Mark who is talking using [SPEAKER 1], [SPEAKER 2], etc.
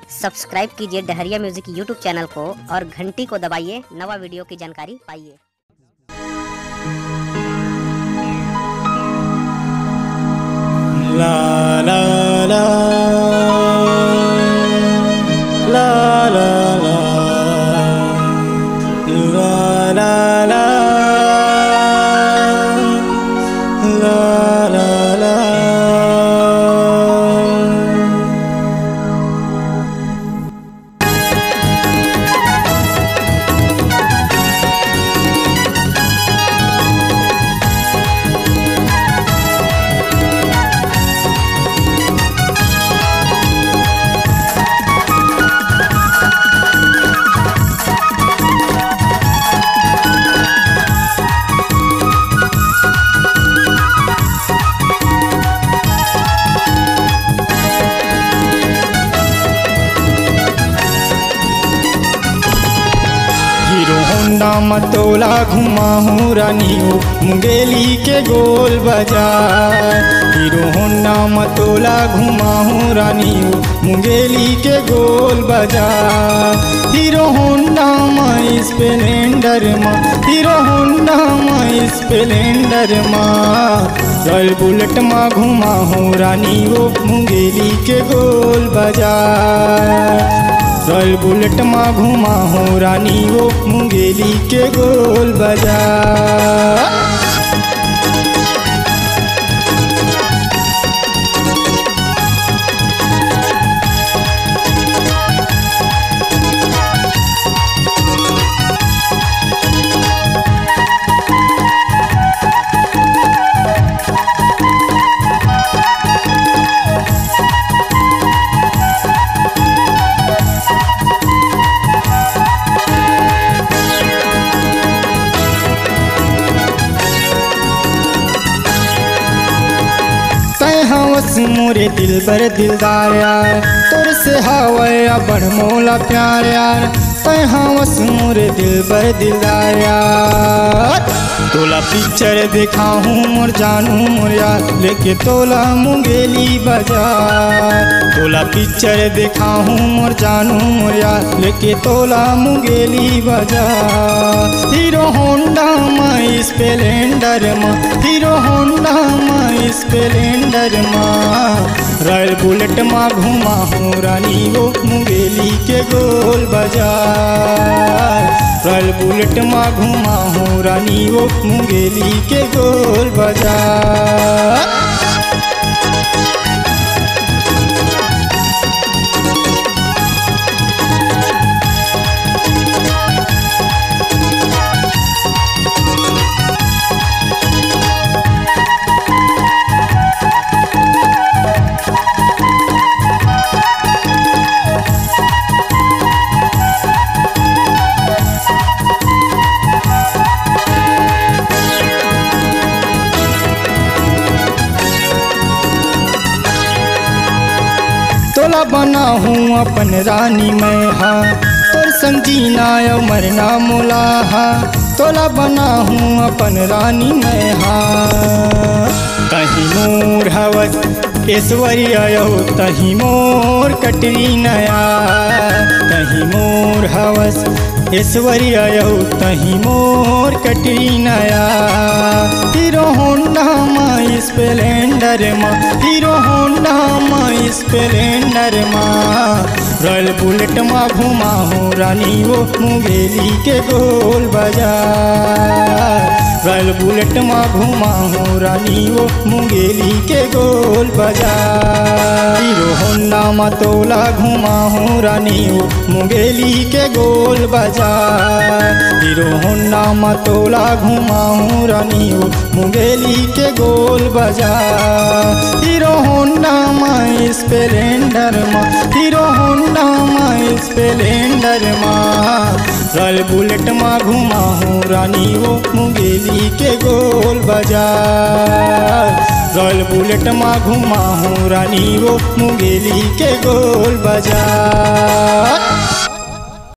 [SPEAKER 1] Subscribe कीजिए डहरिया music YouTube channel को और घंटी को दबाइए नवा वीडियो की जानकारी पाइए।
[SPEAKER 2] ला ला ला ला ला ला ला ला होंडा मतोला घुमाऊं रानियों मुंगेली के गोल बाजार। हीरो होंडा मतोला घुमाऊं रानियों मुंगेली के गोल बाजार। हीरो होंडा में स्प्लेंडर माँ, हीरो होंडा में स्प्लेंडर माँ, रॉयल बुलेट माँ घुमाऊं रानियों मुंगेली के गोल बाजार। रॉयल बुलेट माँ घुमाऊं रानी वो मुंगेली के गोल बाजार। हवस मोरे दिल बर दिलदार यार, तोर से हवा बड़ मोला प्यार यार। तय हवस मोरे दिल बर दिलदार यार, तोला पिक्चर दिखाऊं मोर जानू मोर यार, लेके तोला मुंगेली बाजार। तोला पिक्चर दिखाऊं मोर जानू मोर यार, लेके तोला मुंगेली बाजार। हीरो होंडा में स्प्लेंडर माँ, हीरो होंडा में स्प्लेंडर माँ, रॉयल बुलेट माँ घुमाऊं रानी वो मुंगेली के गोल बाजार। रॉयल बुलेट माँ घुमाऊं रानी वो मुंगेली के गोल बाजार। तोला बना हूँ अपन रानी मैं हाँ, तोर समझीना मरना मोला हाँ। तोला बना हूँ अपन रानी मैं हाँ, तही मोर हवस ऐश्वर्या तही मोर कटरीना यार। तही मोर हवस ऐश्वर्या तही मोर कटरीना यार। हीरो होंडा में स्प्लेंडर माँ, हीरो होंडा में स्प्लेंडर माँ, रॉयल बुलेट माँ घुमाऊं रानी वो मुंगेली के गोल बाजार। रॉयल बुलेट माँ घुमाऊं रानी वो मुंगेली के गोल बाजार। हीरो होंडा मतोला घुमाऊं रानी वो मुंगेली के गोल बाजार। हीरो होंडा मतोला घुमाऊं रानी वो मुंगेली के गोल बाजार। हीरो होंडा में स्प्लेंडर माँ, हीरो होंडा में स्प्लेंडर माँ, रॉयल बुलेट माँ घुमाऊं रानी वो मुंगेली के गोल बाजार। रॉयल बुलेट माँ घुमाऊं रानी वो मुंगेली के गोल बाजार।